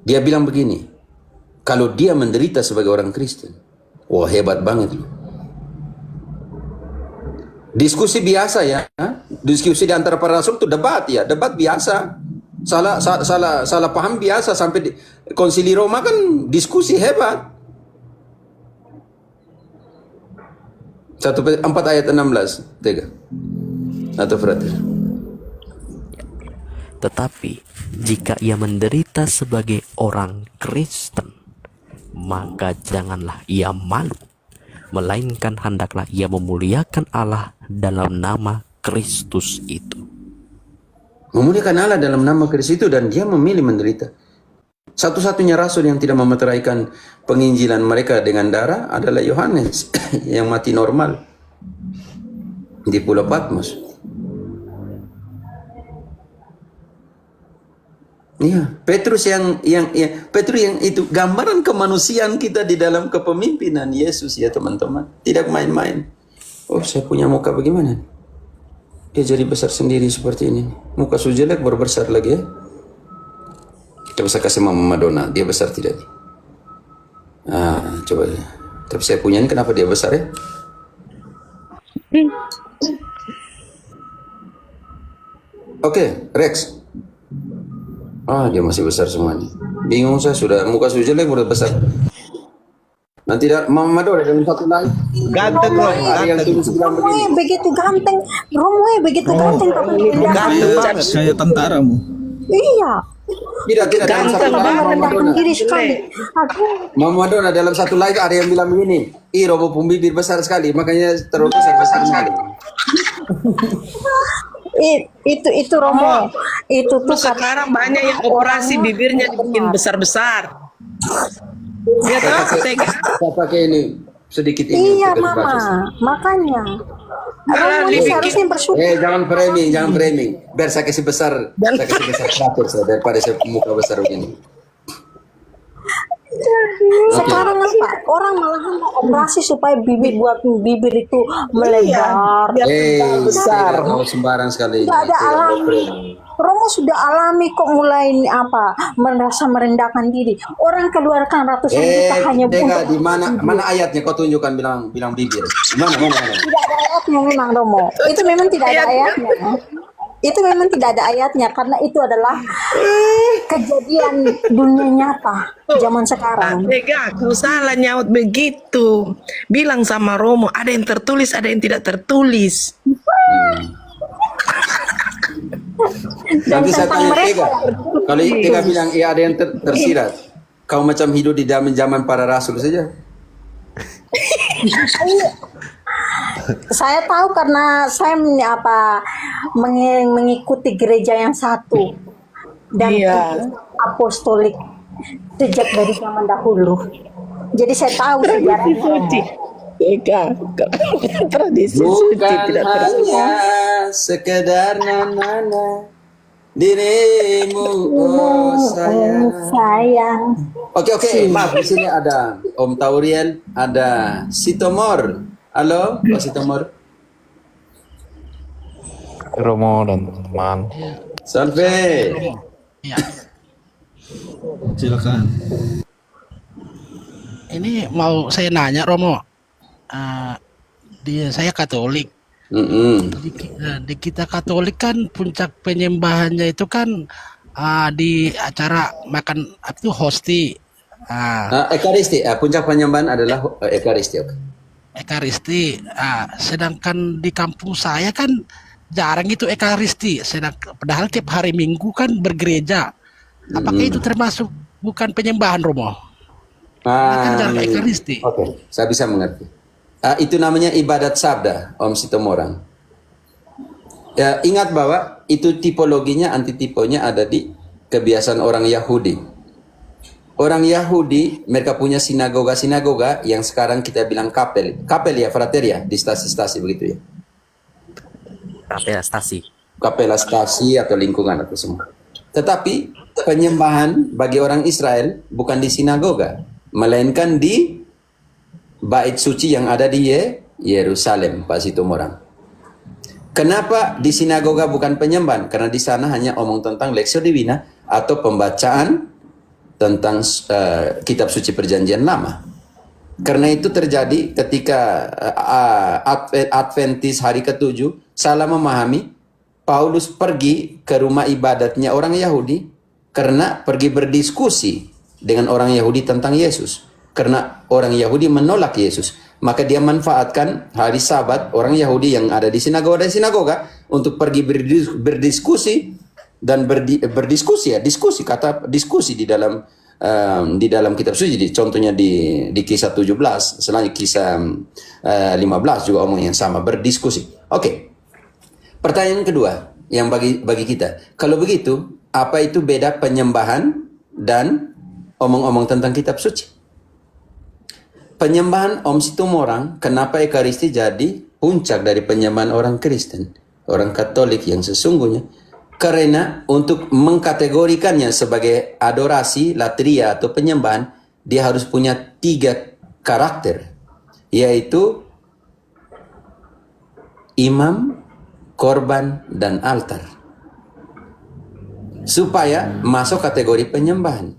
Dia bilang begini, kalau dia menderita sebagai orang Kristen, wah hebat banget loh. Diskusi biasa ya, diskusi di antara para rasul itu debat ya, debat biasa. Salah paham biasa sampai di Konsili Roma kan diskusi hebat. 4 ayat 16, Tega. Atau Frater. Tetapi jika ia menderita sebagai orang Kristen, maka janganlah ia malu, melainkan hendaklah ia memuliakan Allah dalam nama Kristus itu. Memuliakan Allah dalam nama Kristus itu, dan dia memilih menderita. Satu-satunya rasul yang tidak memeteraikan penginjilan mereka dengan darah adalah Yohanes yang mati normal di Pulau Patmos. Iya, Petrus yang itu gambaran kemanusiaan kita di dalam kepemimpinan Yesus ya teman-teman. Tidak main-main. Oh, saya punya muka bagaimana? Dia jadi besar sendiri seperti ini. Muka jelek baru besar lagi ya. Kita bisa kasih Mama Madonna, dia besar tidak? Coba. Tapi saya punya ini kenapa dia besar ya? Oke, Rex. Dia masih besar semuanya. Bingung saya, sudah muka jelek udah besar. Nanti Mama Madonna dalam satu lagi. Ganteng loh, yang tulis bilang begini. Begitu ganteng, Romo begitu ganteng tapi ganteng banget kayak tentaramu. Iya. Tidak dalam satu live Mama Madonna. Diri sekali. Aduh. Mama Madonna dalam satu live ada yang bilang begini, Romo bibir besar sekali, makanya terlalu besar sekali. Itu Romo. Itu tuh sekarang banyak yang operasi bibirnya dibikin besar-besar. Dia tahu Tega. Saya pakai ini sedikit ini. Iya Mama, makanya. Romo ini seharusnya bersyukur. Jangan framing. Biar saya kasih besar, daripada saya muka besar begini. Sekarang apa? Orang malahan mau operasi supaya bibir itu melebar, besar. Tahu sembarang sekali. Tidak ada alami. Romo sudah alami kok mulai merasa merendahkan diri. Orang keluarkan ratusan juta hanya untuk di mana ayatnya kau tunjukkan bilang bibir. Mana? Tidak ada ayatnya memang Romo. Itu memang tidak ada ayatnya. Itu memang tidak ada ayatnya karena itu adalah kejadian dunia nyata zaman sekarang. Tega, kau salah nyaut begitu. Bilang sama Romo, ada yang tertulis, ada yang tidak tertulis. Dan nanti saya tentang tanya mereka, Tega, kalau Tega bilang ada yang tersirat, kau macam hidup di zaman para rasul saja. saya tahu karena saya mengikuti gereja yang satu dan apostolik sejak dari zaman dahulu. Jadi saya tahu sejarahnya. Tega, tradisi suci tidak hanya sekedar nana dirimu sayang. Oke, maaf, di sini ada Om Tauriel, ada Sitomor. Halo, Pak Sitomor. Romo dan teman-teman. Salve. Ya. Silakan. Ini mau saya nanya Romo. Saya Katolik. Di kita Katolik kan puncak penyembahannya itu kan di acara makan itu hosti. Ekaristi. Puncak penyembahan adalah Ekaristi. Ekaristi. Sedangkan di kampung saya kan jarang itu Ekaristi. Padahal tiap hari Minggu kan bergereja. Apakah itu termasuk bukan penyembahan Romo? Kan jarang Ekaristi. Oke, saya bisa mengerti. Itu namanya ibadat sabda, Om Sitomorang. Ingat bahwa itu tipologinya, antitipenya ada di kebiasaan orang Yahudi. Orang Yahudi, mereka punya sinagoga yang sekarang kita bilang kapel ya, frater ya, di stasi-stasi begitu ya. Kapela stasi atau lingkungan atau semua. Tetapi penyembahan bagi orang Israel bukan di sinagoga, melainkan di bait suci yang ada di Yerusalem, Pak Sitomorang. Kenapa di sinagoga bukan penyembahan? Karena di sana hanya omong tentang Lectio Divina atau pembacaan tentang kitab suci perjanjian lama. Karena itu terjadi ketika Adventis hari ke-7 salah memahami. Paulus pergi ke rumah ibadatnya orang Yahudi karena pergi berdiskusi dengan orang Yahudi tentang Yesus. Karena orang Yahudi menolak Yesus, maka dia manfaatkan hari Sabat orang Yahudi yang ada di sinagoga untuk pergi berdiskusi dan diskusi di dalam kitab suci. Contohnya di kisah 17, selanjutnya kisah 15 juga omong yang sama, berdiskusi. Oke. Pertanyaan kedua yang bagi kita, kalau begitu apa itu beda penyembahan dan omong-omong tentang kitab suci? Penyembahan Om Situmorang, kenapa Ekaristi jadi puncak dari penyembahan orang Kristen, orang Katolik yang sesungguhnya? Karena untuk mengkategorikannya sebagai adorasi, latria atau penyembahan, dia harus punya 3 karakter, yaitu imam, korban, dan altar, supaya masuk kategori penyembahan.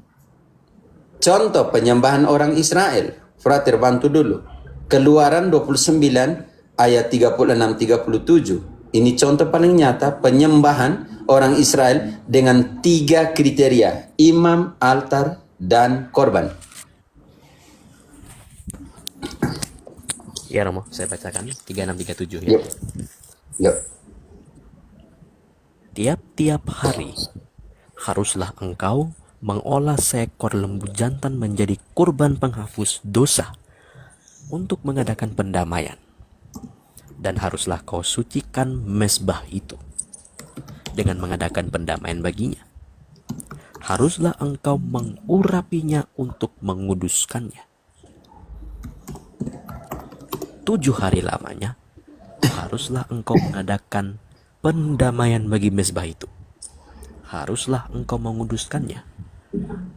Contoh penyembahan orang Israel, Frater bantu dulu, Keluaran 29 ayat 36-37. Ini contoh paling nyata penyembahan orang Israel dengan 3 kriteria, imam, altar, dan korban. Ya Romo, saya bacakan 3637 ya. Yuk. Yuk. Tiap-tiap hari haruslah engkau mengolah seekor lembu jantan menjadi kurban penghapus dosa untuk mengadakan pendamaian. Dan haruslah kau sucikan mezbah itu dengan mengadakan pendamaian baginya. Haruslah engkau mengurapinya untuk menguduskannya. 7 hari lamanya haruslah engkau mengadakan pendamaian bagi mezbah itu. Haruslah engkau menguduskannya.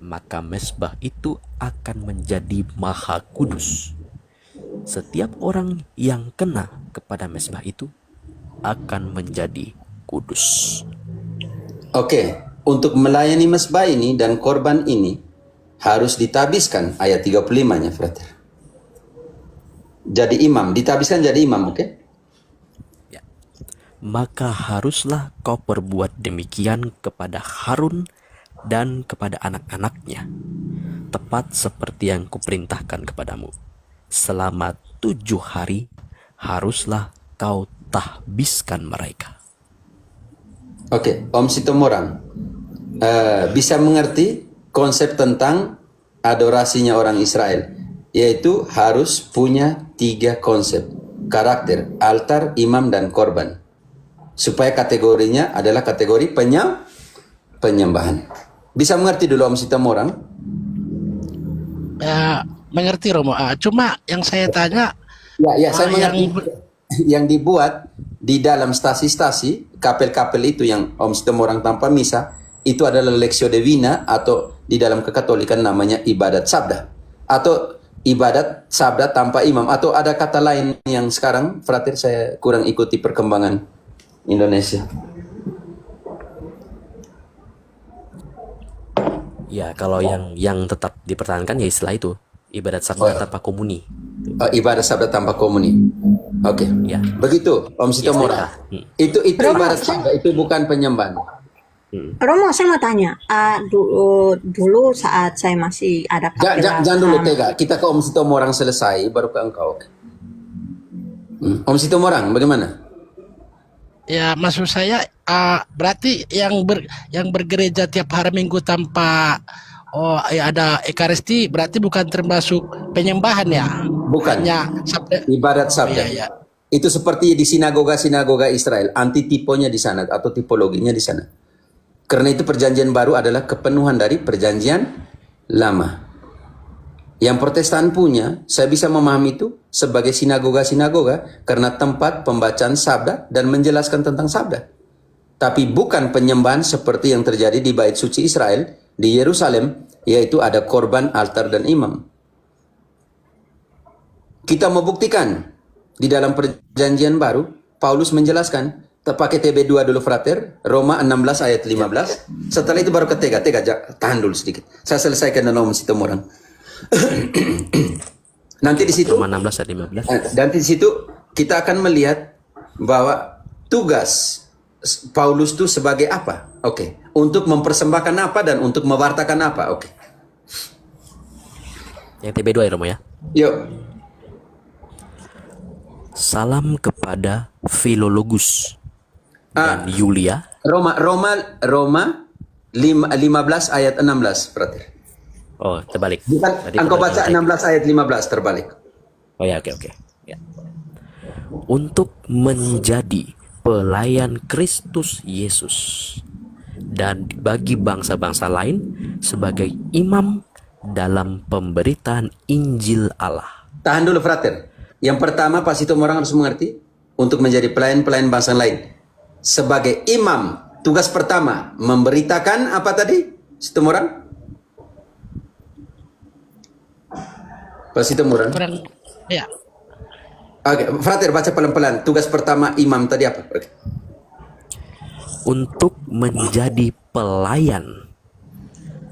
Maka mezbah itu akan menjadi maha kudus. Setiap orang yang kena kepada mezbah itu akan menjadi kudus. Oke, untuk melayani mezbah ini dan korban ini harus ditabiskan ayat 35-nya, Frater. Jadi imam, ditabiskan jadi imam, oke? Maka haruslah kau perbuat demikian kepada Harun dan kepada anak-anaknya, tepat seperti yang kuperintahkan kepadamu. Selama 7 hari haruslah kau tahbiskan mereka. Oke, Om Situmorang bisa mengerti konsep tentang adorasinya orang Israel, yaitu harus punya 3 konsep, karakter, altar, imam, dan korban, supaya kategorinya adalah kategori penyembahan. Bisa mengerti dulu Om Situmorang? Mengerti Romo. Cuma yang saya tanya, Ya, saya mengerti. yang Yang dibuat di dalam stasi-stasi, kapel-kapel itu yang Om Situmorang tanpa misa, itu adalah Lectio Divina, atau di dalam kekatolikan namanya ibadat sabda, atau ibadat sabda tanpa imam, atau ada kata lain yang sekarang, Frater, saya kurang ikuti perkembangan Indonesia. Ya, kalau yang tetap dipertahankan ya istilah itu, ibadat sabda tanpa komuni. Ibadat sabda tanpa komuni. Oke. Ya. Begitu Om Situmorang. Itu ibadat sabda, itu bukan penyembahan. Romo, saya mau tanya, dulu saat saya masih ada Jangan dulu Tega, kita ke Om Situmorang selesai, baru ke engkau. Om Situmorang, bagaimana? Ya, maksud saya berarti yang bergereja tiap hari Minggu tanpa ada Ekaristi berarti bukan termasuk penyembahan ya? Bukan. Hanya sabda. Ibadat sabda. Iya. Itu seperti di sinagoga-sinagoga Israel, antitipenya di sana atau tipologinya di sana. Karena itu perjanjian baru adalah kepenuhan dari perjanjian lama. Yang Protestan punya, saya bisa memahami itu sebagai sinagoga-sinagoga karena tempat pembacaan sabda dan menjelaskan tentang sabda. Tapi bukan penyembahan seperti yang terjadi di Bait Suci Israel di Yerusalem, yaitu ada korban, altar, dan imam. Kita membuktikan di dalam perjanjian baru, Paulus menjelaskan pakai TB2 dulu frater, Roma 16 ayat 15. Setelah itu baru ke Tega. Tahan dulu sedikit. Saya selesaikan dengan situ orang. Nanti di situ Roma 16 ayat 15. nanti di situ kita akan melihat bahwa tugas Paulus itu sebagai apa? Oke. Untuk mempersembahkan apa dan untuk mewartakan apa? Oke. Yang TB2 ya Romo ya. Yuk. Salam kepada Filologus dan Yulia. Roma 15 ayat 16, frater. Oh, terbalik. Bukan, Tadi engkau benar baca yang 16 ayat 15 terbalik. Oh ya, oke. Ya. Untuk menjadi pelayan Kristus Yesus dan bagi bangsa-bangsa lain sebagai imam dalam pemberitaan Injil Allah. Tahan dulu, frater. Yang pertama, pasti itu orang harus mengerti untuk menjadi pelayan-pelayan bangsa lain. Sebagai imam, tugas pertama memberitakan apa tadi? Situ orang? Pasti itu orang. Kurang, ya. Oke, frater baca pelan-pelan. Tugas pertama imam tadi apa? Oke. Untuk menjadi pelayan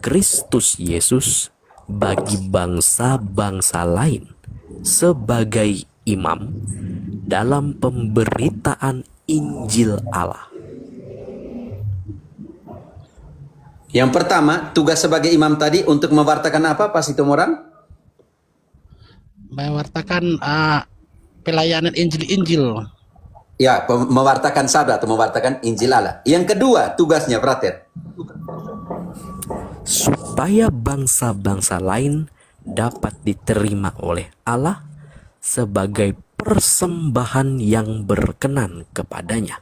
Kristus Yesus bagi bangsa-bangsa lain sebagai imam dalam pemberitaan Injil Allah. Yang pertama, tugas sebagai imam tadi untuk mewartakan apa? Pas itu orang? Mewartakan pelayanan Injil. Ya, mewartakan sabda atau mewartakan Injil Allah. Yang kedua, tugasnya, frater. Supaya bangsa-bangsa lain dapat diterima oleh Allah sebagai persembahan yang berkenan kepadanya,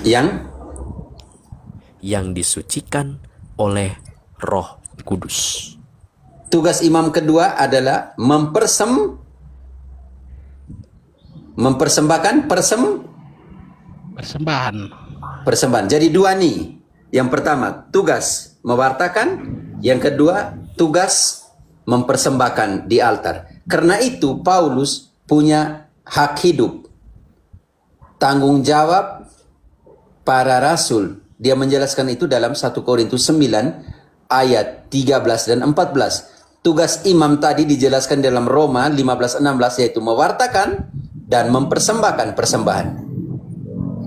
yang disucikan oleh Roh Kudus. Tugas imam kedua adalah mempersembahkan persembahan. Jadi dua nih. Yang pertama, tugas mewartakan. Yang kedua, tugas mempersembahkan di altar. Karena itu Paulus punya hak hidup. Tanggung jawab para rasul. Dia menjelaskan itu dalam 1 Korintus 9 ayat 13 dan 14. Tugas imam tadi dijelaskan dalam Roma 15:16 yaitu mewartakan dan mempersembahkan persembahan.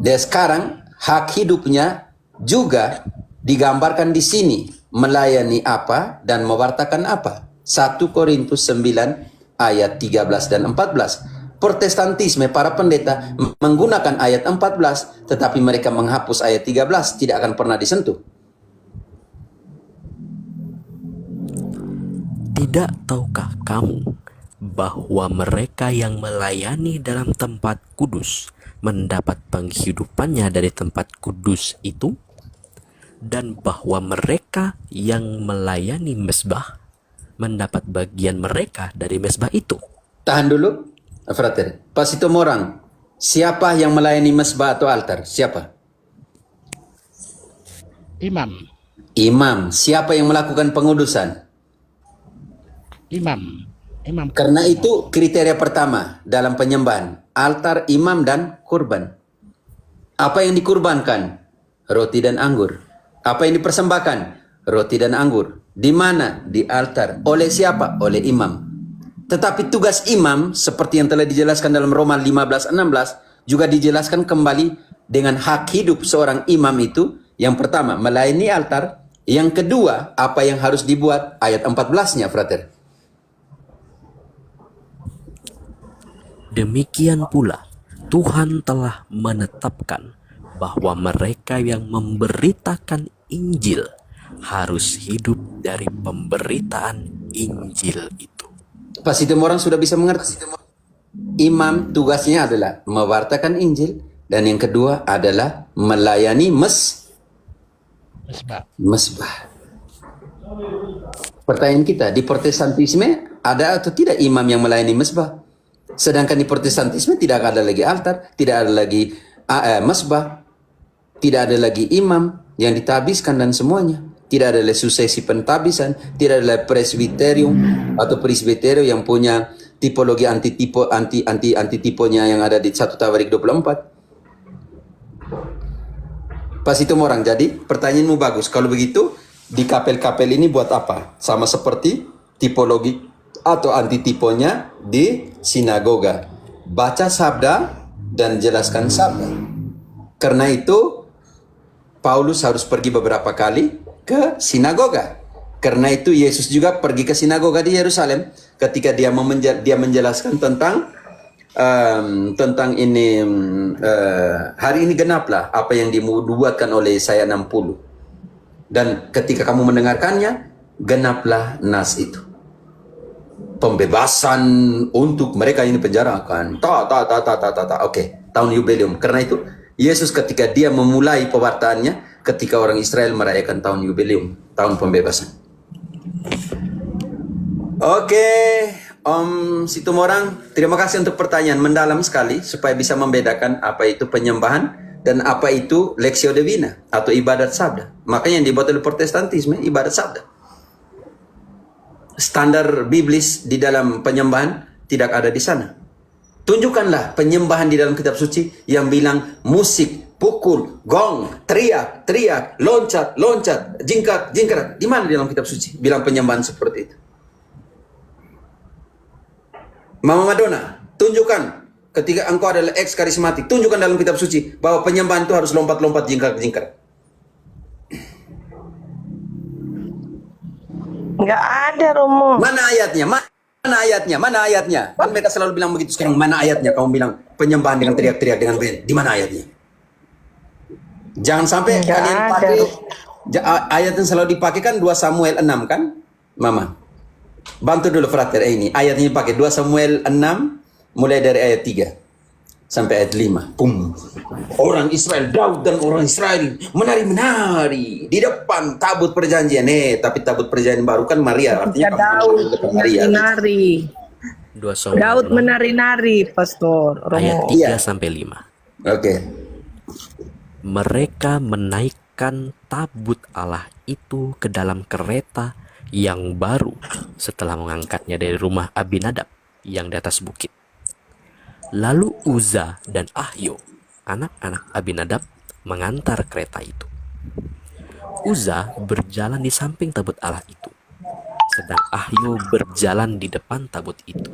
Dan sekarang hak hidupnya juga digambarkan di sini, melayani apa dan mewartakan apa. 1 Korintus 9 ayat 13 dan 14. Protestantisme para pendeta menggunakan ayat 14 tetapi mereka menghapus ayat 13, tidak akan pernah disentuh. Tidak tahukah kamu bahwa mereka yang melayani dalam tempat kudus mendapat penghidupannya dari tempat kudus itu, dan bahwa mereka yang melayani mezbah mendapat bagian mereka dari mezbah itu? Tahan dulu, frater. Pas itu orang, siapa yang melayani mezbah atau altar? Siapa? Imam. Siapa yang melakukan pengudusan? Imam. Karena itu kriteria pertama dalam penyembahan, altar, imam, dan kurban. Apa yang dikurbankan? Roti dan anggur. Apa yang dipersembahkan? Roti dan anggur. Di mana? Di altar. Oleh siapa? Oleh imam. Tetapi tugas imam, seperti yang telah dijelaskan dalam Roma 15:16, juga dijelaskan kembali dengan hak hidup seorang imam itu. Yang pertama, melayani altar. Yang kedua, apa yang harus dibuat? Ayat 14-nya, frater. Demikian pula Tuhan telah menetapkan bahwa mereka yang memberitakan Injil harus hidup dari pemberitaan Injil itu. Pas itu orang sudah bisa mengerti. Imam tugasnya adalah mewartakan Injil, dan yang kedua adalah melayani mezbah. Pertanyaan kita, di Protestantisme ada atau tidak imam yang melayani mezbah? Sedangkan di Protestantisme tidak ada lagi altar, tidak ada lagi mezbah, tidak ada lagi imam yang ditabiskan dan semuanya. Tidak ada lagi suksesi pentabisan, tidak ada lagi presbiterium atau presbiterio yang punya tipologi antitipenya yang ada di 1 Tawarik 24. Pas itu orang. Jadi pertanyaanmu bagus. Kalau begitu di kapel-kapel ini buat apa? Sama seperti tipologi atau antitiponya di sinagoga. Baca sabda dan jelaskan sabda. Karena itu Paulus harus pergi beberapa kali ke sinagoga. Karena itu Yesus juga pergi ke sinagoga di Yerusalem ketika dia menjelaskan tentang ini hari ini genaplah apa yang dibuatkan oleh Yesaya 60. Dan ketika kamu mendengarkannya, genaplah nas itu. Pembebasan untuk mereka yang dipenjarakan. Oke, tahun jubileum. Karena itu Yesus ketika dia memulai pewartaannya ketika orang Israel merayakan tahun jubileum, tahun pembebasan. Oke, Om Situmorang, terima kasih untuk pertanyaan mendalam sekali supaya bisa membedakan apa itu penyembahan dan apa itu Lectio Divina atau ibadat sabda. Makanya yang dibuat oleh Protestantisme ibadat sabda. Standar biblis di dalam penyembahan tidak ada di sana. Tunjukkanlah penyembahan di dalam kitab suci yang bilang musik, pukul, gong, teriak, loncat, jingkrak. Di mana di dalam kitab suci bilang penyembahan seperti itu? Mama Madonna, tunjukkan ketika engkau adalah ex karismatik, tunjukkan dalam kitab suci bahwa penyembahan itu harus lompat-lompat, jingkrak. Nggak ada, Romo. Mana ayatnya? Mana ayatnya? Kan mereka selalu bilang begitu sekarang. Mana ayatnya? Kamu bilang penyembahan dengan teriak-teriak dengan band. Di mana ayatnya? Jangan sampai Nggak kalian ada. pakai ayat yang selalu dipakai kan 2 Samuel 6 kan? Mama. Bantu dulu frater ini. Ayatnya dipakai 2 Samuel 6 mulai dari ayat 3 sampai ayat 5. Pum. Orang Israel, Daud dan orang Israel menari-menari di depan tabut perjanjian. Tapi tabut perjanjian baru kan Maria. Artinya Daud menari-nari. 2 Samuel Daud menari-nari, Pastor ayat Romo. 3 sampai 5. Oke. Mereka menaikkan tabut Allah itu ke dalam kereta yang baru setelah mengangkatnya dari rumah Abinadab yang di atas bukit. Lalu Uza dan Ahyo, anak-anak Abinadab, mengantar kereta itu. Uza berjalan di samping tabut Allah itu, sedang Ahyo berjalan di depan tabut itu.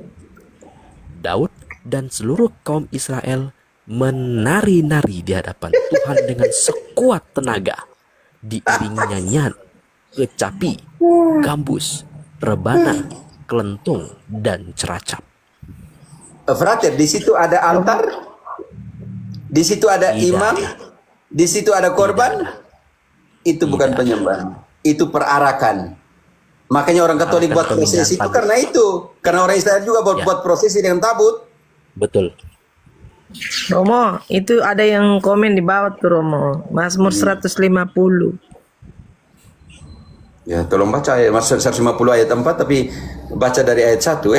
Daud dan seluruh kaum Israel menari-nari di hadapan Tuhan dengan sekuat tenaga, diiringi nyanyian, kecapi, gambus, rebana, kelentung, dan ceracap. Frater, di situ ada altar, di situ ada Tidak. imam, di situ ada korban. Itu bukan Tidak. penyembahan, itu perarakan. Makanya orang Katolik Arakan buat prosesi itu pemindahan karena itu. Karena orang Israel juga Ya. buat prosesi dengan tabut. Betul. Romo, itu ada yang komen di bawah tuh, Romo. Mazmur 150. Ya, tolong baca ayat 150 ayat 4 tapi baca dari ayat 1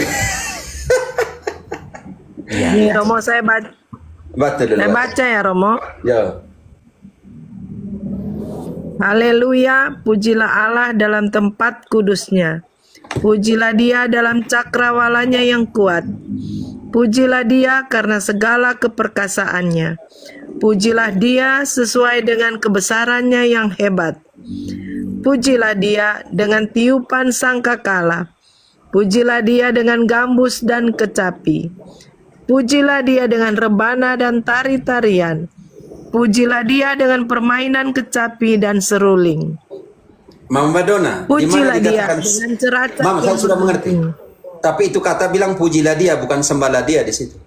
Ya. Nih, Romo, saya baca Baca. ya, Romo. Ya. Haleluya, pujilah Allah dalam tempat kudusnya. Pujilah dia dalam cakrawalanya yang kuat. Pujilah dia karena segala keperkasaannya. Pujilah dia sesuai dengan kebesarannya yang hebat. Pujilah dia dengan tiupan sangkakala. Pujilah dia dengan gambus dan kecapi. Pujilah dia dengan rebana dan tari-tarian. Pujilah dia dengan permainan kecapi dan seruling. Mama Madonna, di mana Pujilah dia dikatakan dengan ceracap. Mama, saya yang sudah mengerti. Tapi itu kata bilang pujilah dia, bukan sembahlah dia di situ.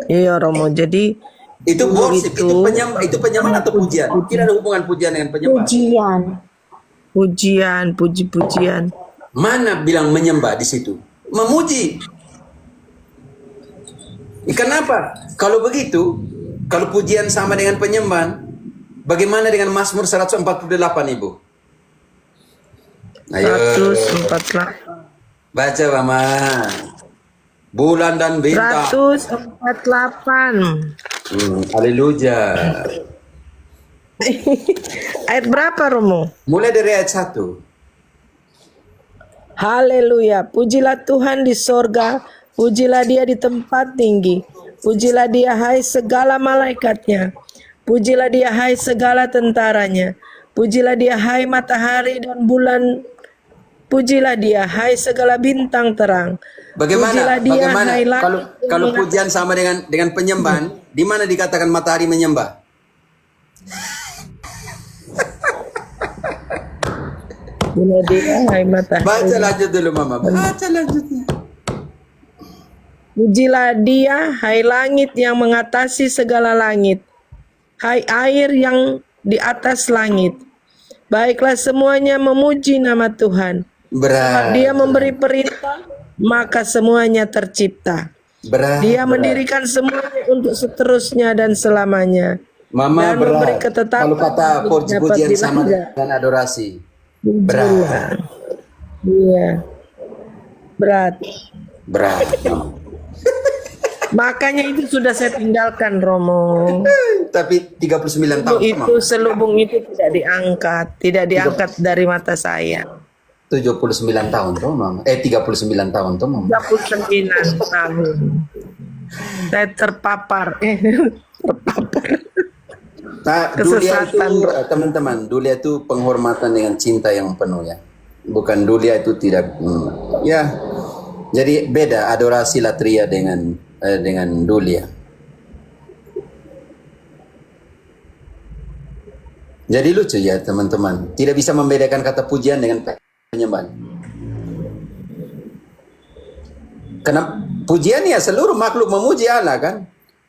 Iya, Romo. Jadi Itu worship, Begitu. itu penyembahan atau pujian. Tidak ada hubungan pujian dengan penyembahan. Pujian. pujian, puji-pujian. Mana bilang menyembah di situ? Memuji. Kenapa? Kalau begitu, kalau pujian sama dengan penyembahan, bagaimana dengan Mazmur 148, Ibu? Ayo, 148. baca Mama. Bulan dan bintang. 148. Haleluya. Ayat berapa, Romo? Mulai dari ayat 1. Haleluya. Pujilah Tuhan di sorga, pujilah dia di tempat tinggi. Pujilah dia hai segala malaikatnya. Pujilah dia hai segala tentaranya. Pujilah dia hai matahari dan bulan. Pujilah dia hai segala bintang terang. Bagaimana? Pujilah dia Bagaimana? hai langit Kalau yang kalau mengatakan. pujian sama dengan penyembahan, di mana dikatakan matahari menyembah? Pujilah dia hai matahari. Baca lanjut dulu, Mama. Baca lanjutnya. Pujilah dia hai langit yang mengatasi segala langit. Hai air yang di atas langit. Baiklah semuanya memuji nama Tuhan. Sebab dia Berat. memberi perintah, maka semuanya tercipta. Berat. Dia berat. mendirikan semuanya untuk seterusnya dan selamanya. Mama Dan memberi berat. ketetapan Kalau kata dapat pujian sama dilanggar. dengan adorasi. Pujilah. Berat. Iya. Berat. Berat. Mama. Makanya itu sudah saya tinggalkan, Romo. Tapi 39 tahun, Itu Mama. selubung itu tidak diangkat dari mata saya. 79 tahun tuh, Mama. 39 tahun tuh, Mama. 39 tahun. Saya terpapar. Terpapar. Nah, dulia itu, Kesesatan, bro. teman-teman, dulia itu penghormatan dengan cinta yang penuh ya. Bukan dulia itu tidak, ya. Jadi beda adorasi latria dengan dulia. Jadi lucu ya teman-teman. Tidak bisa membedakan kata pujian dengan penyembahan. Karena pujian ya seluruh makhluk memuji Allah kan.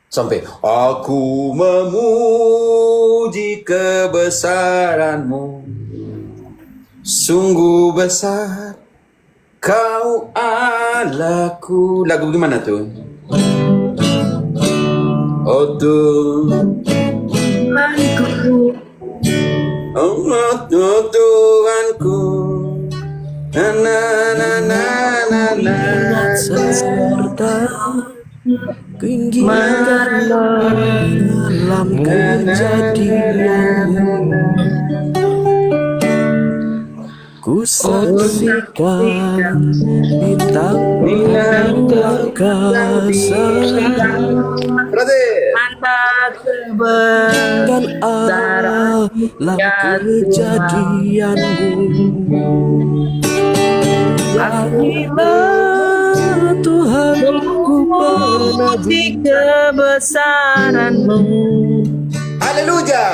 Sampai aku memuji kebesaranmu, sungguh besar kau Allahku. Lagu gimana tuh? Oh Tuhan, oh Tuhanku, na na na na na na. serta keingginan dalam kejadianmu. Ku saksikan bintang terkasa Berarti Mantap dan alam kejadianmu. Akulah Tuhanku memuji kebesaranmu, haleluya.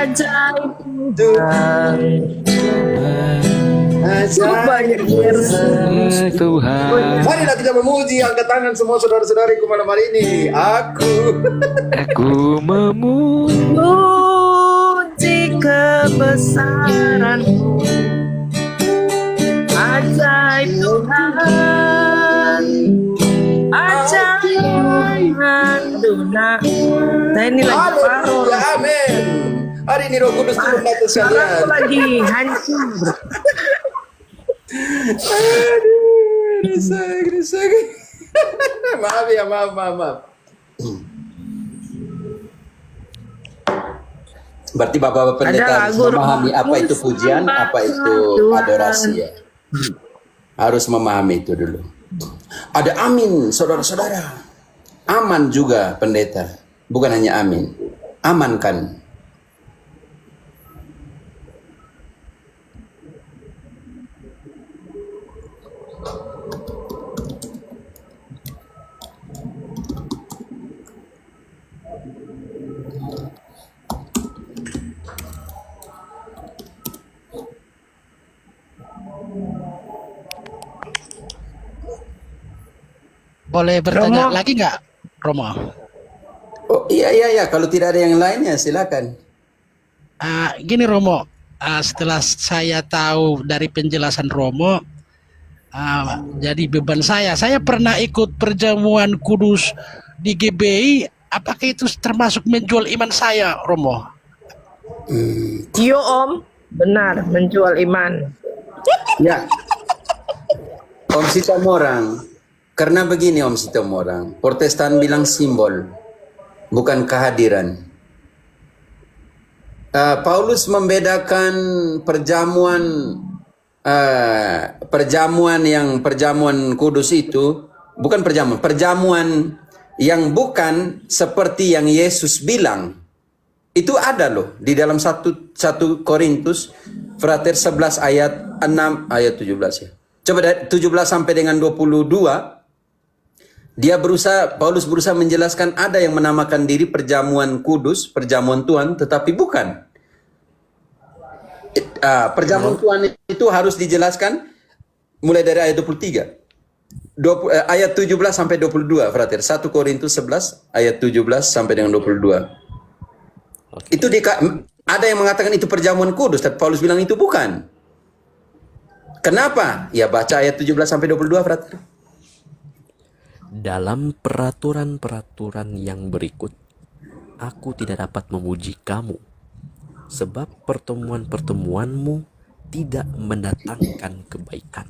ajaib Tuhan, banyak Yesus. Tuhan, marilah kita memuji, angkat tangan semua saudara-saudariku malam hari ini. Aku Memuji kebesaranmu, ajaib Tuhan, ajaib Tuhan. Dona, nah ini lagi paro. haleluya, amin. Hari ini Roh Kudus turun atas Aku kalian. lagi hancur. Gresek. Maaf ya, maaf. Berarti Bapak Pendeta Ada harus lagu memahami Roh apa itu Kudus pujian, apa itu Tuhan. adorasi ya. Harus memahami itu dulu. Ada amin, saudara-saudara. Aman juga pendeta. Bukan hanya amin. Amankan. Boleh bertanya Romo. lagi nggak, Romo? Oh iya. Kalau tidak ada yang lainnya silakan. Gini Romo, setelah saya tahu dari penjelasan Romo, jadi beban saya pernah ikut perjamuan kudus di GBI. Apakah itu termasuk menjual iman saya, Romo? Yo Om, benar menjual iman. Ya. Om Sitomorang. Karena begini Om Sitomorang, Protestan bilang simbol, bukan kehadiran. Paulus membedakan perjamuan perjamuan kudus itu bukan perjamuan yang bukan seperti yang Yesus bilang. Itu ada loh di dalam 1 Korintus Frater 11 ayat 6 ayat 17 ya. Coba dari 17 sampai dengan 22 Paulus berusaha menjelaskan ada yang menamakan diri perjamuan kudus, perjamuan Tuhan, tetapi bukan. Perjamuan Tuhan itu harus dijelaskan mulai dari ayat 23. Ayat 17 sampai 22, Frater. 1 Korintus 11 ayat 17 sampai dengan 22. Itu ada yang mengatakan itu perjamuan kudus, tapi Paulus bilang itu bukan. Kenapa? Ya baca ayat 17 sampai 22, Frater. Dalam peraturan-peraturan yang berikut, aku tidak dapat memuji kamu, sebab pertemuan-pertemuanmu tidak mendatangkan kebaikan,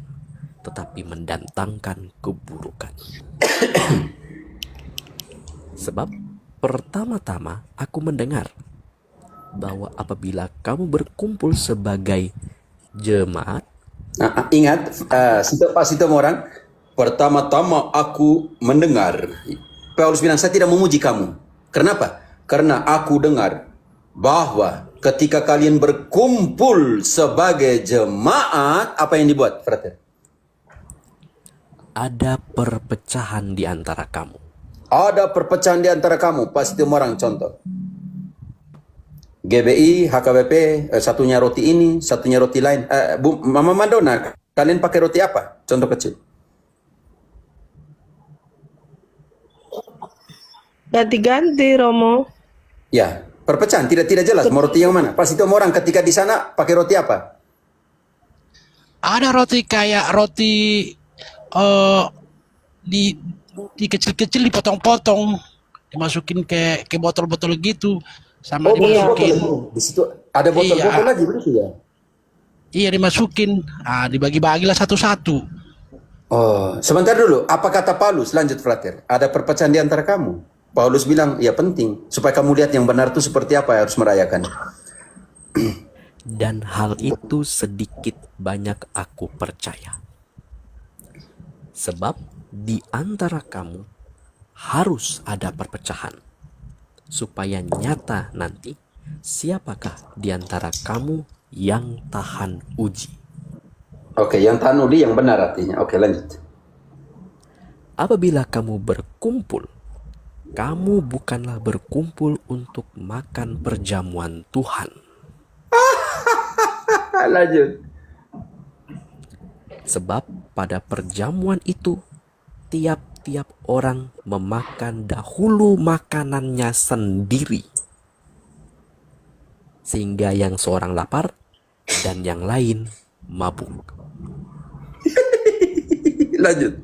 tetapi mendatangkan keburukan. Sebab pertama-tama aku mendengar bahwa apabila kamu berkumpul sebagai jemaat, Ingat, Pak Sitomorang, pertama-tama aku mendengar. Paulus bilang, saya tidak memuji kamu. Kenapa? Karena aku dengar bahwa ketika kalian berkumpul sebagai jemaat, apa yang dibuat, Frater? ada perpecahan di antara kamu. Ada perpecahan di antara kamu. Pas itu orang contoh. GBI, HKBP, satunya roti ini, satunya roti lain. Mama Madonna, kalian pakai roti apa? Contoh kecil. Ganti-ganti, Romo. Ya, perpecahan tidak jelas. Mau roti yang mana? Pas itu orang ketika di sana pakai roti apa? Ada roti kayak roti di kecil-kecil dipotong-potong, dimasukin ke botol-botol gitu, sama dimasukin. Botol. Di situ ada botol-botol lagi begitu ya? Iya, dimasukin, dibagi-bagilah satu-satu. Oh, sebentar dulu. Apa kata Paulus? Lanjut, Frater. Ada perpecahan di antara kamu. Paulus bilang, ya penting. Supaya kamu lihat yang benar itu seperti apa yang harus merayakan. Dan hal itu sedikit banyak aku percaya. Sebab di antara kamu harus ada perpecahan, supaya nyata nanti siapakah di antara kamu yang tahan uji. Oke, yang tahan uji yang benar artinya. Oke, lanjut. Apabila kamu berkumpul, kamu bukanlah berkumpul untuk makan perjamuan Tuhan. Lanjut. Sebab pada perjamuan itu, tiap-tiap orang memakan dahulu makanannya sendiri, sehingga yang seorang lapar dan yang lain mabuk. Lanjut.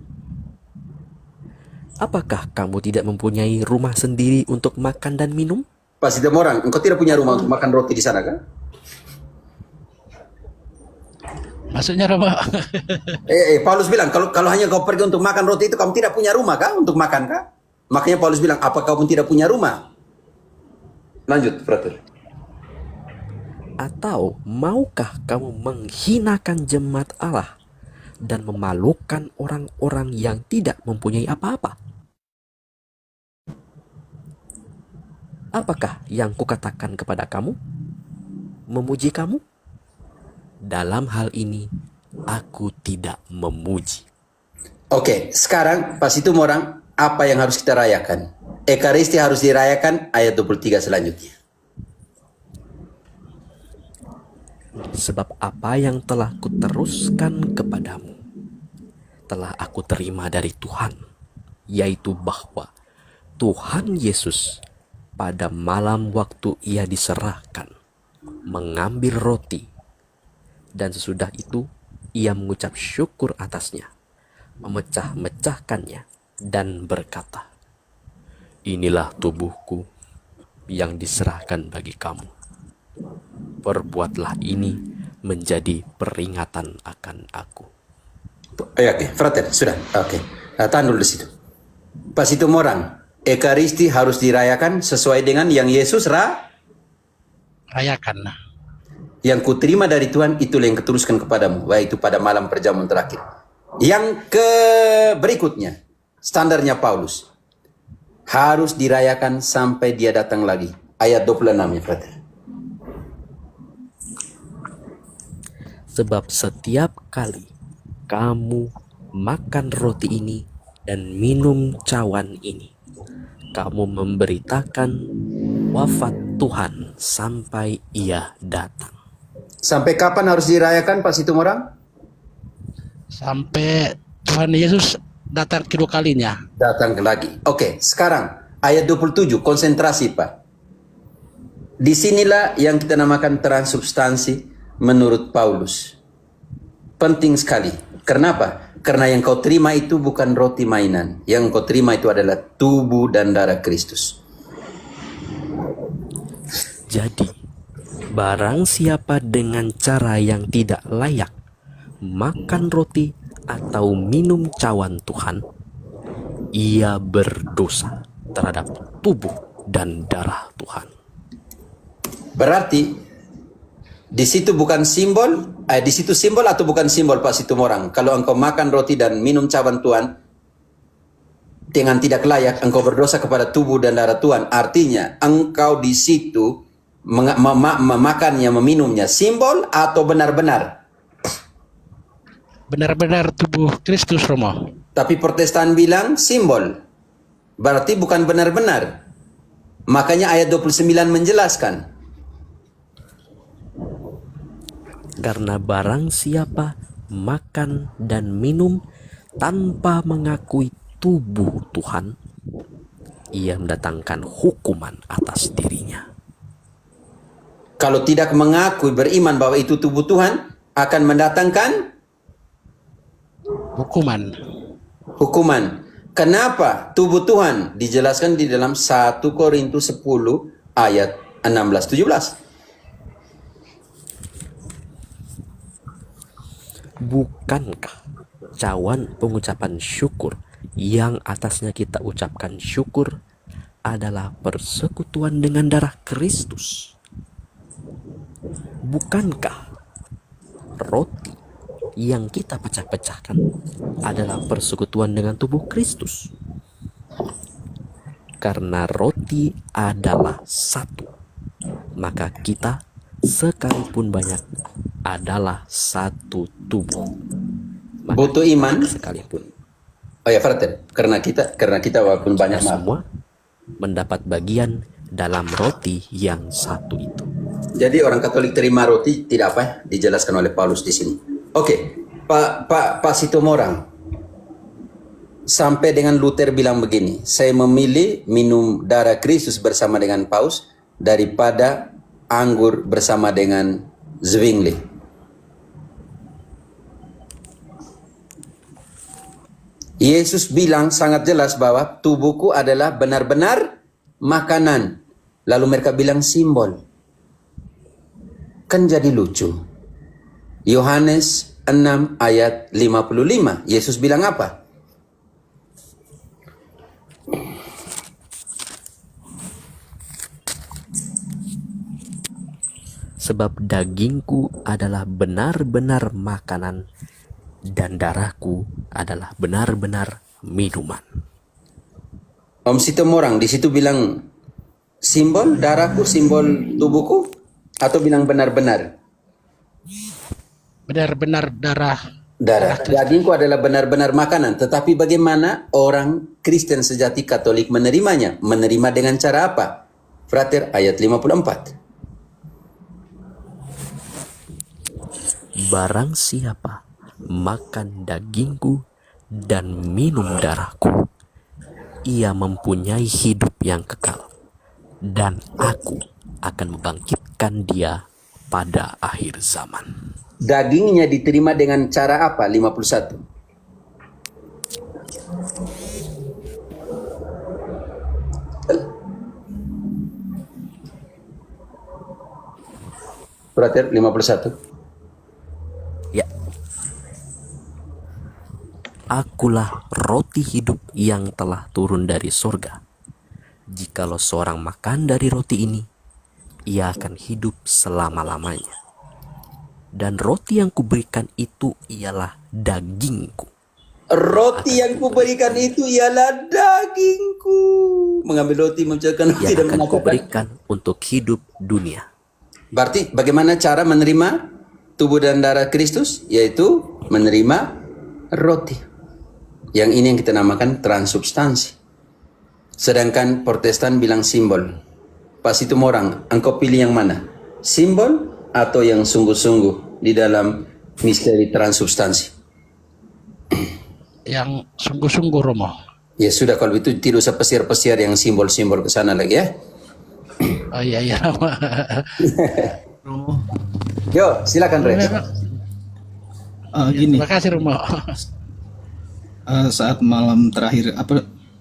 Apakah kamu tidak mempunyai rumah sendiri untuk makan dan minum? Pas itu orang, engkau tidak punya rumah untuk makan roti di sana kan? Maksudnya apa? Paulus bilang kalau hanya kau pergi untuk makan roti itu kamu tidak punya rumah kah untuk makan kah? Makanya Paulus bilang apa kamu tidak punya rumah? Lanjut, Frater. Atau maukah kamu menghinakan jemaat Allah dan memalukan orang-orang yang tidak mempunyai apa-apa? Apakah yang kukatakan kepada kamu? Memuji kamu? Dalam hal ini, aku tidak memuji. Oke, sekarang pas itu orang apa yang harus kita rayakan? Ekaristi harus dirayakan ayat 23 selanjutnya. Sebab apa yang telah kuteruskan kepadamu, telah aku terima dari Tuhan, yaitu bahwa Tuhan Yesus pada malam waktu ia diserahkan, mengambil roti, dan sesudah itu ia mengucap syukur atasnya, memecah-mecahkannya, dan berkata, inilah tubuhku yang diserahkan bagi kamu. Perbuatlah ini menjadi peringatan akan aku. Oke, Frater, sudah. Oke, tahan dulu di situ. Pas itu orang, Ekaristi harus dirayakan sesuai dengan yang Yesus Rayakan. Yang kuterima dari Tuhan, itulah yang kuteruskan kepadamu, yaitu pada malam perjamuan terakhir. Yang berikutnya, standarnya Paulus, harus dirayakan sampai dia datang lagi. Ayat 26 ya, Frater. Sebab setiap kali kamu makan roti ini dan minum cawan ini, kamu memberitakan wafat Tuhan sampai ia datang. Sampai kapan harus dirayakan, Pak Situmorang? Sampai Tuhan Yesus datang kedua kalinya. Datang lagi. Oke, sekarang ayat 27, konsentrasi Pak. Disinilah yang kita namakan transubstansi menurut Paulus. Penting sekali. Kenapa? Karena yang kau terima itu bukan roti mainan. Yang kau terima itu adalah tubuh dan darah Kristus. Jadi, barang siapa dengan cara yang tidak layak makan roti atau minum cawan Tuhan, ia berdosa terhadap tubuh dan darah Tuhan. Berarti di situ bukan simbol, di situ simbol atau bukan simbol Pak Situmorang? Kalau engkau makan roti dan minum cawan Tuhan dengan tidak layak, engkau berdosa kepada tubuh dan darah Tuhan. Artinya engkau di situ memakannya, meminumnya simbol atau benar-benar? Benar-benar tubuh Kristus, Romo. Tapi Protestan bilang simbol. Berarti bukan benar-benar. Makanya ayat 29 menjelaskan. Karena barang siapa makan dan minum tanpa mengakui tubuh Tuhan, ia mendatangkan hukuman atas dirinya. Kalau tidak mengakui, beriman bahwa itu tubuh Tuhan, akan mendatangkan hukuman. Kenapa? Tubuh Tuhan dijelaskan di dalam 1 Korintus 10 ayat 16-17. Bukankah cawan pengucapan syukur yang atasnya kita ucapkan syukur adalah persekutuan dengan darah Kristus? Bukankah roti yang kita pecah-pecahkan adalah persekutuan dengan tubuh Kristus? Karena roti adalah satu, maka kita sekalipun banyak adalah satu tubuh. Maka Butuh iman sekalipun. Oh ya, Frater, karena kita walaupun banyak Semua mendapat bagian dalam roti yang satu itu. Jadi orang Katolik terima roti tidak apa dijelaskan oleh Paulus di sini. Oke, Pak Situmorang. Sampai dengan Luther bilang begini, saya memilih minum darah Kristus bersama dengan Paus daripada anggur bersama dengan Zwingli. Yesus bilang sangat jelas bahwa tubuhku adalah benar-benar makanan. Lalu mereka bilang simbol. Kan jadi lucu. Yohanes 6 ayat 55. Yesus bilang apa? Sebab dagingku adalah benar-benar makanan dan darahku adalah benar-benar minuman. Om Situmorang di situ bilang simbol darahku, simbol tubuhku, atau bilang benar-benar? Benar-benar darah. Dagingku adalah benar-benar makanan. Tetapi bagaimana orang Kristen sejati Katolik menerimanya? Menerima dengan cara apa? Frater, ayat 54. Barang siapa makan dagingku dan minum darahku, ia mempunyai hidup yang kekal, dan aku akan membangkitkan dia pada akhir zaman. Dagingnya diterima dengan cara apa? 51. Frater, 51. Ya. Akulah roti hidup yang telah turun dari surga. Jikalau seorang makan dari roti ini, ia akan hidup selama-lamanya. Dan roti yang kuberikan itu ialah dagingku. Roti yang kuberikan itu ialah dagingku. Mengambil roti, memecahkan roti Yang dan akan mengatakan. kuberikan untuk hidup dunia. Berarti bagaimana cara menerima tubuh dan darah Kristus? Yaitu menerima roti. Yang ini yang kita namakan transubstansi. Sedangkan Protestan bilang simbol. Pas itu orang, engkau pilih yang mana? Simbol atau yang sungguh-sungguh di dalam misteri transubstansi? Yang sungguh-sungguh Romo. Ya sudah, kalau itu tidak usah pesiar-pesiar yang simbol-simbol ke sana lagi ya. Oh iya Romo. Yo, silakan Rex. Gini, Terima kasih Romo. saat malam terakhir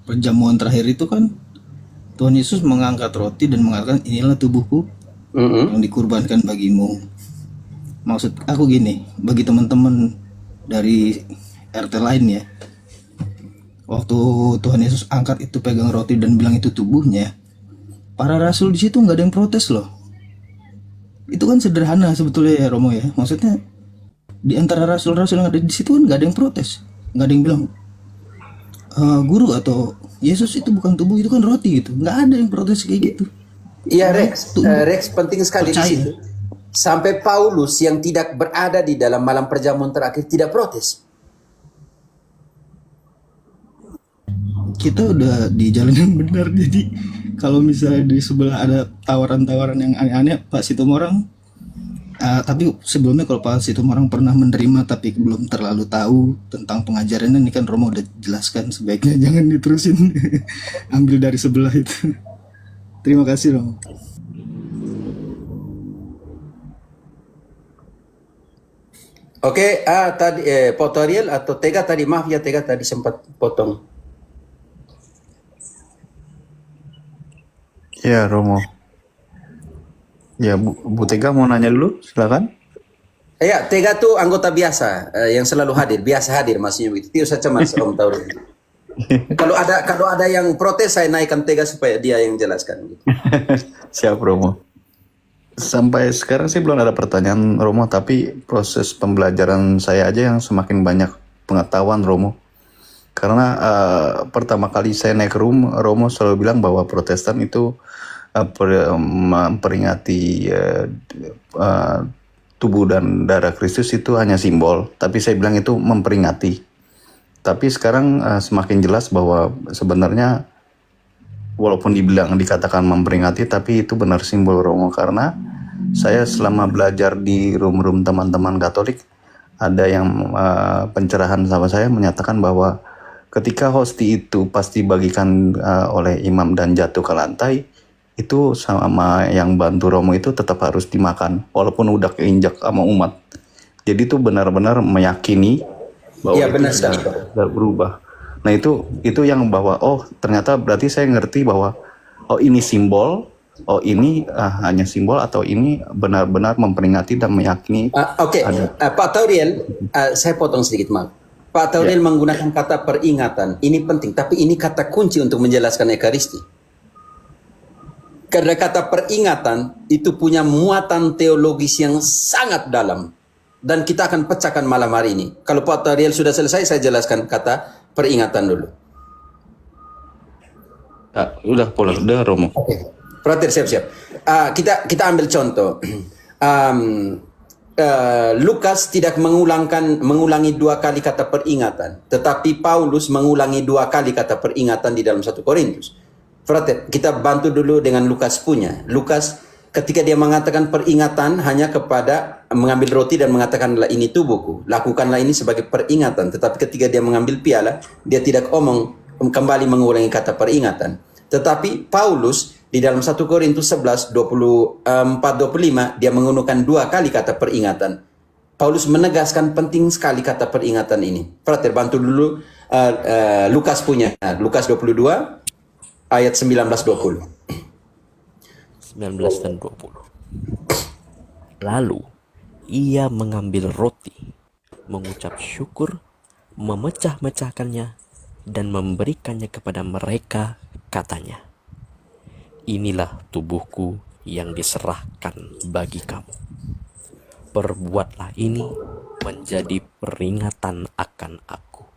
perjamuan terakhir itu kan Tuhan Yesus mengangkat roti dan mengatakan inilah tubuhku yang dikurbankan bagimu. Maksud aku gini, bagi teman-teman dari RT lain ya, waktu Tuhan Yesus angkat itu pegang roti dan bilang itu tubuhnya, para rasul di situ nggak ada yang protes loh. Itu kan sederhana sebetulnya ya Romo ya. Maksudnya di antara rasul-rasul yang ada di situ kan nggak ada yang protes, nggak ada yang bilang guru atau Yesus itu bukan tubuh, itu kan roti gitu. Nggak ada yang protes kayak gitu. Iya Rex, Rex penting sekali di Percaya. situ. Sampai Paulus yang tidak berada di dalam malam perjamuan terakhir tidak protes. Kita udah di jalan yang benar, jadi kalau misalnya di sebelah ada tawaran-tawaran yang aneh-aneh, Pak Situmorang tapi sebelumnya kalau Pak Situmorang pernah menerima tapi belum terlalu tahu tentang pengajarannya, ini kan Romo udah jelaskan, sebaiknya jangan diterusin. Ambil dari sebelah itu. Terima kasih Romo. Oke, tadi Potoriel atau Tega tadi, maaf ya Tega tadi sempat potong. Ya, Romo. Ya, Bu Tega mau nanya dulu, silakan. Ya, Tega tuh anggota biasa yang selalu hadir, biasa hadir maksudnya begitu. Tidak usah cemas Om Tauri. Kalau ada yang protes saya naikkan Tega supaya dia yang jelaskan. Gitu. Siap, Romo. Sampai sekarang sih belum ada pertanyaan, Romo, tapi proses pembelajaran saya aja yang semakin banyak pengetahuan, Romo. Karena pertama kali saya naik Romo selalu bilang bahwa Protestan itu memperingati tubuh dan darah Kristus itu hanya simbol, tapi saya bilang itu memperingati. Tapi sekarang semakin jelas bahwa sebenarnya walaupun dikatakan memperingati, tapi itu benar simbol, Romo. Karena saya selama belajar di room teman-teman Katolik, ada yang pencerahan sama saya menyatakan bahwa ketika hosti itu pasti dibagikan oleh imam dan jatuh ke lantai, itu sama yang bantu Romo itu tetap harus dimakan walaupun udah keinjak sama umat. Jadi itu benar-benar meyakini bahwa Iya, itu benar sekali. sudah berubah. Nah itu yang bahwa ternyata berarti saya ngerti bahwa ini simbol, ini hanya simbol, atau ini benar-benar memperingati dan meyakini. Oke, Pak Tauriel, saya potong sedikit maaf. Pak Tauriel menggunakan kata peringatan. Ini penting, tapi ini kata kunci untuk menjelaskan Ekaristi. Karena kata peringatan itu punya muatan teologis yang sangat dalam. Dan kita akan pecahkan malam hari ini. Kalau Pak Tauriel sudah selesai, saya jelaskan kata peringatan dulu. Udah Romo. Oke, Frater siap-siap. Kita ambil contoh. Lukas tidak mengulangi 2 kali kata peringatan, tetapi Paulus mengulangi 2 kali kata peringatan di dalam 1 Korintus. Frater, kita bantu dulu dengan Lukas punya. Lukas ketika dia mengatakan peringatan hanya kepada mengambil roti dan mengatakanlah ini tubuhku, lakukanlah ini sebagai peringatan. Tetapi ketika dia mengambil piala, dia tidak kembali mengulangi kata peringatan. Tetapi Paulus di dalam 1 Korintus 11, 24-25, dia menggunakan 2 kali kata peringatan. Paulus menegaskan penting sekali kata peringatan ini. Frater, bantu dulu Lukas punya. Lukas 22, ayat 19-20. 19 dan 20. Lalu ia mengambil roti, mengucap syukur, memecah-mecahkannya, dan memberikannya kepada mereka, katanya, inilah tubuhku yang diserahkan bagi kamu. Perbuatlah ini menjadi peringatan akan aku.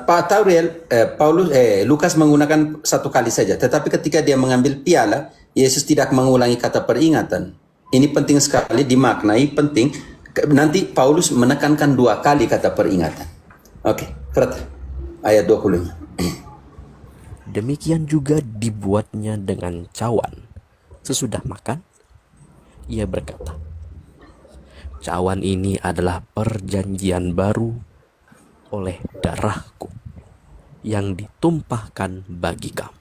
Pak Tauriel, Lukas menggunakan satu kali saja, tetapi ketika dia mengambil piala, Yesus tidak mengulangi kata peringatan. Ini penting sekali dimaknai, penting. Nanti Paulus menekankan 2 kali kata peringatan. Oke, ayat 20-nya. Demikian juga dibuatnya dengan cawan. Sesudah makan, ia berkata, cawan ini adalah perjanjian baru oleh darahku yang ditumpahkan bagi kamu.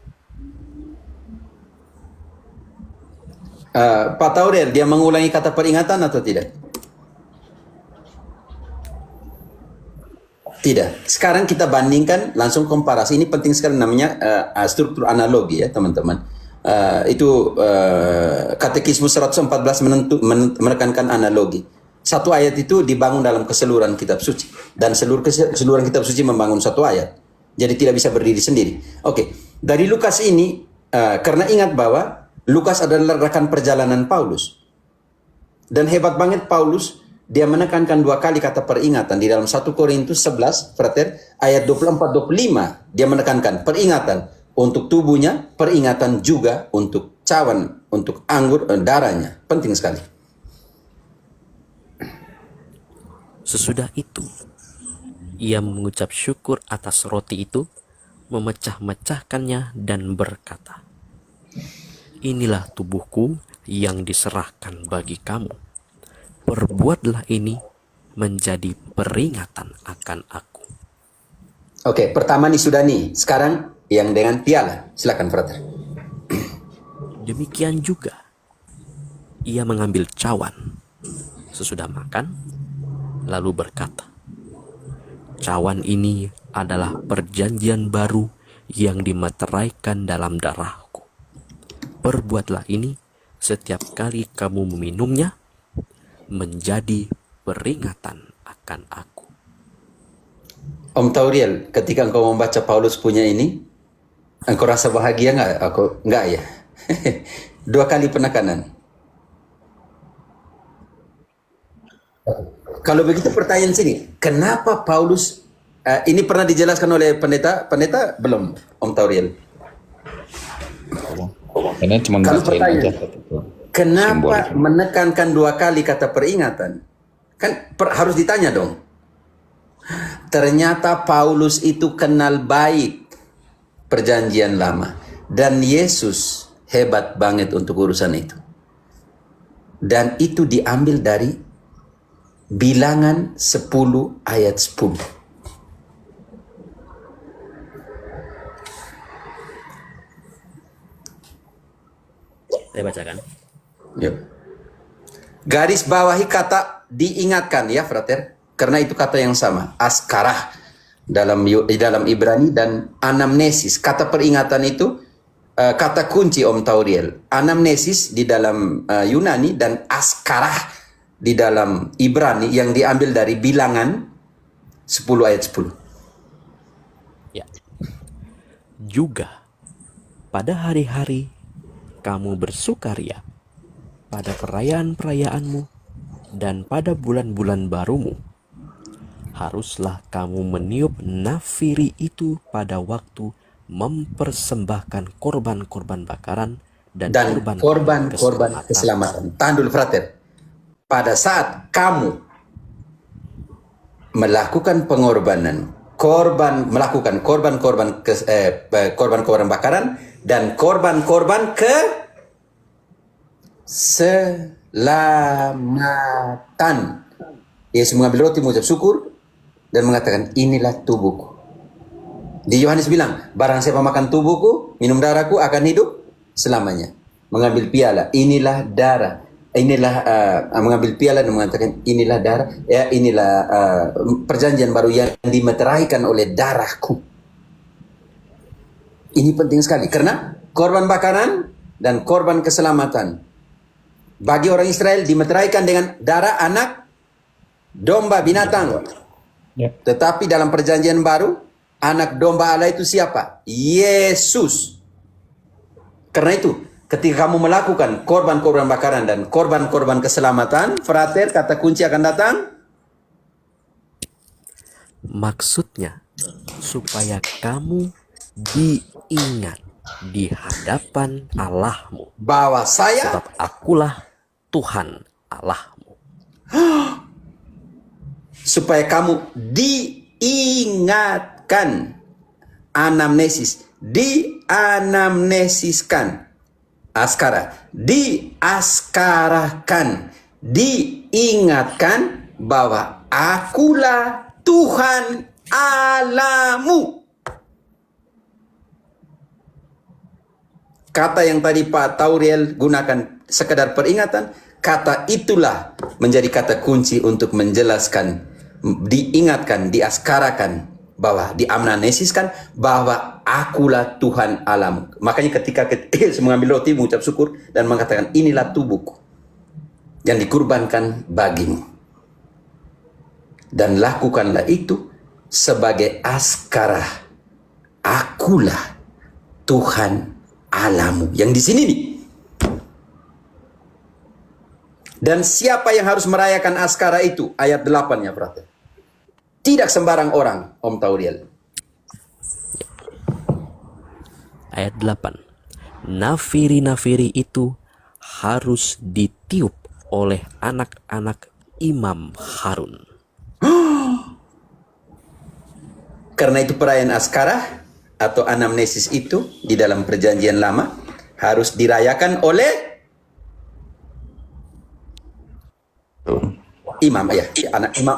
Pak Tauriel, dia mengulangi kata peringatan atau tidak? Tidak. Sekarang kita bandingkan, langsung komparasi. Ini penting sekali, namanya struktur analogi ya teman-teman. Katekismus 114 menekankan analogi. Satu ayat itu dibangun dalam keseluruhan kitab suci, dan keseluruhan kitab suci membangun satu ayat. Jadi tidak bisa berdiri sendiri. Oke, dari Lukas ini, karena ingat bahwa Lukas adalah rekan perjalanan Paulus. Dan hebat banget Paulus, dia menekankan 2 kali kata peringatan di dalam 1 Korintus 11, frater, ayat 24-25. Dia menekankan peringatan untuk tubuhnya, peringatan juga untuk cawan, untuk anggur, darahnya. Penting sekali. Sesudah itu, ia mengucap syukur atas roti itu, memecah-mecahkannya dan berkata, inilah tubuhku yang diserahkan bagi kamu. Perbuatlah ini menjadi peringatan akan aku. Oke, pertama nih sudah nih. Sekarang yang dengan piala. Silakan, frater. Demikian juga, ia mengambil cawan sesudah makan, lalu berkata, cawan ini adalah perjanjian baru yang dimeteraikan dalam darahku. Perbuatlah ini setiap kali kamu meminumnya, menjadi peringatan akan aku. Om Tauriel, ketika engkau membaca Paulus punya ini, engkau rasa bahagia nggak? Aku nggak ya. 2 kali penekanan. Kalau begitu pertanyaan sini, kenapa Paulus ini pernah dijelaskan oleh pendeta? Pendeta belum, Om Tauriel. Ini cuma Kalau bacain aja. pertanyaan, kenapa Simbol. menekankan 2 kali kata peringatan? Kan harus ditanya dong. Ternyata Paulus itu kenal baik perjanjian lama. Dan Yesus hebat banget untuk urusan itu. Dan itu diambil dari Bilangan 10 ayat 10. Saya bacakan. Yuk. Garis bawahi kata diingatkan ya, frater. Karena itu kata yang sama. Askarah di dalam Ibrani dan anamnesis. Kata peringatan itu kata kunci Om Tauriel. Anamnesis di dalam Yunani dan askarah di dalam Ibrani yang diambil dari Bilangan 10 ayat 10. Ya. Juga pada hari-hari kamu bersukaria, pada perayaan-perayaanmu dan pada bulan-bulan barumu, haruslah kamu meniup nafiri itu pada waktu mempersembahkan korban-korban bakaran dan korban keselamatan. Tahan dulu, frater. Pada saat kamu melakukan pengorbanan, melakukan korban-korban bakaran dan korban-korban keselamatan. Yesus mengambil roti, mengucap syukur dan mengatakan, inilah tubuhku. Di Yohanes bilang, barang siapa makan tubuhku, minum darahku akan hidup selamanya. Mengambil piala, inilah darah. Mengambil piala dan mengatakan, inilah darah, ya inilah perjanjian baru yang dimeteraikan oleh darahku. Ini penting sekali karena korban bakaran dan korban keselamatan bagi orang Israel dimeteraikan dengan darah anak domba binatang. Ya. Tetapi dalam perjanjian baru, anak domba Allah itu siapa? Yesus. Karena itu ketika kamu melakukan korban-korban bakaran dan korban-korban keselamatan, frater, kata kunci akan datang. Maksudnya supaya kamu diingat di hadapan Allahmu, Bahwa saya sebab akulah Tuhan Allahmu. supaya kamu diingatkan, anamnesis, dianamnesiskan, askara, diaskarakan, diingatkan bahwa akulah Tuhan Allahmu. Kata yang tadi Pak Tauriel gunakan sekedar peringatan, kata itulah menjadi kata kunci untuk menjelaskan, diingatkan, diaskarakan, bahwa diamnesiskan bahwa akulah Tuhan Allahmu. Makanya ketika Yesus mengambil roti, mengucap syukur dan mengatakan, inilah tubuhku yang dikurbankan bagimu. Dan lakukanlah itu sebagai askara. Akulah Tuhan Allahmu. Yang di sini nih. Dan siapa yang harus merayakan askara itu? Ayat 8-nya, brother. Tidak sembarang orang, Om Tauriel. Ayat 8. Nafiri-nafiri itu harus ditiup oleh anak-anak Imam Harun. Karena itu perayaan askara atau anamnesis itu di dalam perjanjian lama harus dirayakan oleh imam, ya.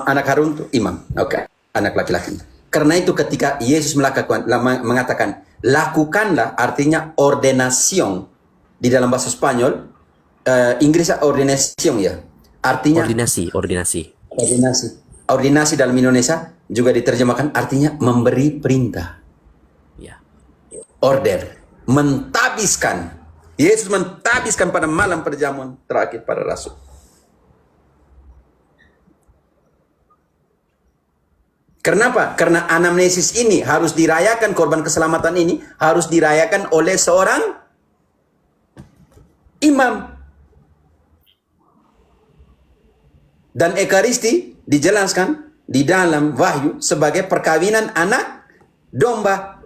Anak Harun itu imam. Oke, anak laki-laki. Karena itu ketika Yesus mengatakan lakukanlah, artinya ordenación di dalam bahasa Spanyol, Inggris ordination ya. Artinya ordinasi dalam Indonesia juga diterjemahkan artinya memberi perintah. Ya. Order, mentabiskan. Yesus mentabiskan pada malam perjamuan terakhir para rasul. Kenapa? Karena anamnesis ini harus dirayakan, korban keselamatan ini harus dirayakan oleh seorang imam. Dan Ekaristi dijelaskan di dalam Wahyu sebagai perkawinan anak domba.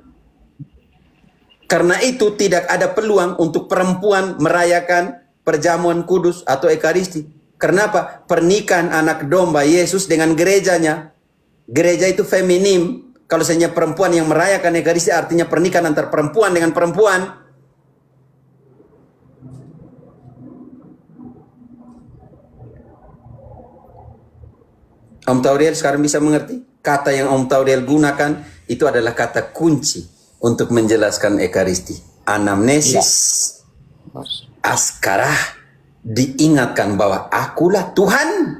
Karena itu tidak ada peluang untuk perempuan merayakan perjamuan kudus atau Ekaristi. Kenapa? Pernikahan anak domba Yesus dengan gerejanya. Gereja itu feminim. Kalau seandainya perempuan yang merayakan Ekaristi artinya pernikahan antar perempuan dengan perempuan. Om Tauriel sekarang bisa mengerti? Kata yang Om Tauriel gunakan itu adalah kata kunci untuk menjelaskan Ekaristi. Anamnesis, askara, diingatkan bahwa akulah Tuhan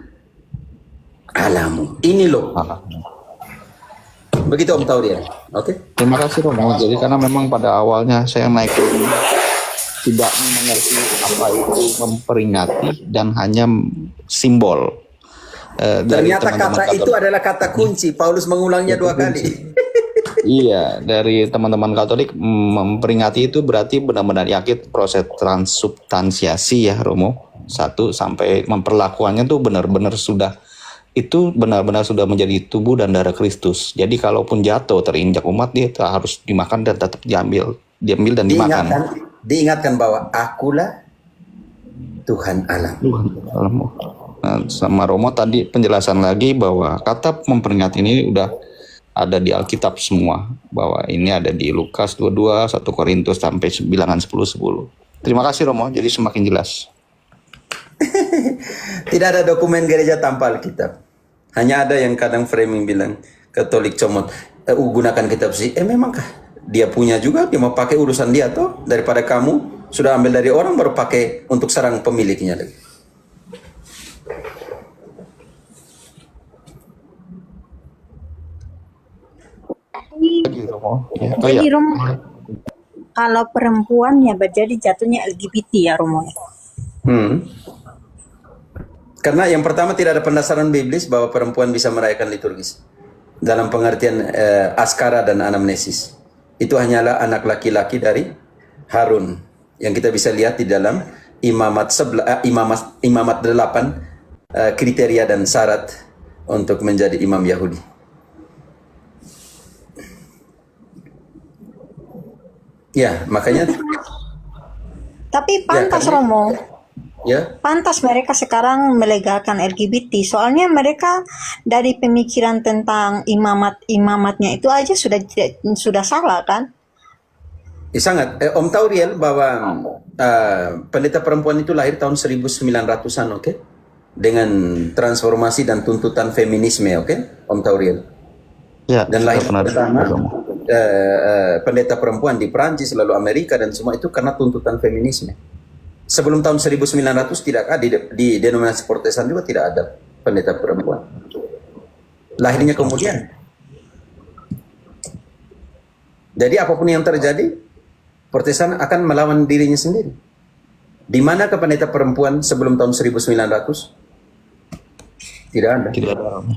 Allahmu. Ini loh. Begitu Om Tauriel. Oke? Terima kasih Romo. Jadi karena memang pada awalnya saya naik turun tidak mengerti apa itu memperingati dan hanya simbol. Ternyata kata itu adalah kata kunci. Paulus mengulangnya 2 kali. Iya, dari teman-teman Katolik memperingati itu berarti benar-benar yakin proses transubstansiasi ya Romo. 1 sampai memperlakuannya tuh benar-benar sudah menjadi tubuh dan darah Kristus. Jadi kalaupun jatuh terinjak umat dia harus dimakan dan tetap diambil dan dimakan. Diingatkan bahwa akulah Tuhan Allah. Nah, sama Romo tadi penjelasan lagi bahwa kata memperingati ini udah ada di Alkitab semua, bahwa ini ada di Lukas 22, 1 Korintus sampai bilangan 10:10. Terima kasih Romo, jadi semakin jelas. Tidak ada dokumen gereja tanpa Alkitab. Hanya ada yang kadang framing bilang Katolik comot gunakan kitab suci. Memangkah dia punya juga, dia mau pakai urusan dia toh, daripada kamu sudah ambil dari orang baru pakai untuk serang pemiliknya lagi. Jadi Romo, kalau perempuan ya jadi jatuhnya LGBT ya Romo. Karena yang pertama tidak ada pendasaran biblis bahwa perempuan bisa merayakan liturgis dalam pengertian askara dan anamnesis. Itu hanyalah anak laki-laki dari Harun yang kita bisa lihat di dalam imamat 8 kriteria dan syarat untuk menjadi imam Yahudi. Ya, makanya Tapi pantas karena- Romo, ya. pantas mereka sekarang melegalkan LGBT. Soalnya mereka dari pemikiran tentang imamatnya itu aja sudah salah kan? Sangat. Om Tauriel bahwa pendeta perempuan itu lahir tahun 1900-an, oke? Dengan transformasi dan tuntutan feminisme, oke? Om Tauriel. Ya, Dan lahir pernah pertama dengar, Romo. pendeta perempuan di Prancis, lalu Amerika, dan semua itu karena tuntutan feminisme. Sebelum tahun 1900 tidak ada, di denominasi Protestan juga tidak ada pendeta perempuan. Lahirnya kemudian. Jadi apapun yang terjadi, Protestan akan melawan dirinya sendiri. Di manakah pendeta perempuan sebelum tahun 1900? Tidak ada. Tidak ada, Romo.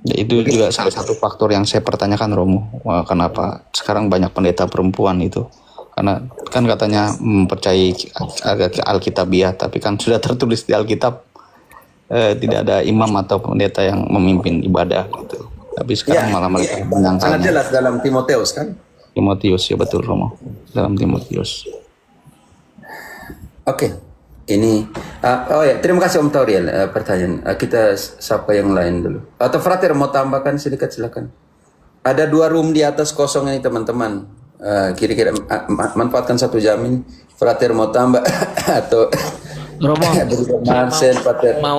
Ya, itu juga salah satu faktor yang saya pertanyakan, Romo. Wah, kenapa sekarang banyak pendeta perempuan itu? Karena kan katanya mempercayai Alkitabiah, tapi kan sudah tertulis di Alkitab tidak ada imam atau pendeta yang memimpin ibadah gitu. Tapi sekarang malah mereka sangat menyangkalnya. jelas dalam Timoteus kan. Timotius, ya betul, Romo. Dalam Timotius. Oke. Ini oh ya, terima kasih Om Tauriel pertanyaan. Kita sapa yang lain dulu. Atau Frater mau tambahkan sedikit, silakan. Ada 2 room di atas kosong ini teman-teman. Kira-kira manfaatkan 1 jam ini. Frater mau tambah atau Romo, Marcel, Frater. mau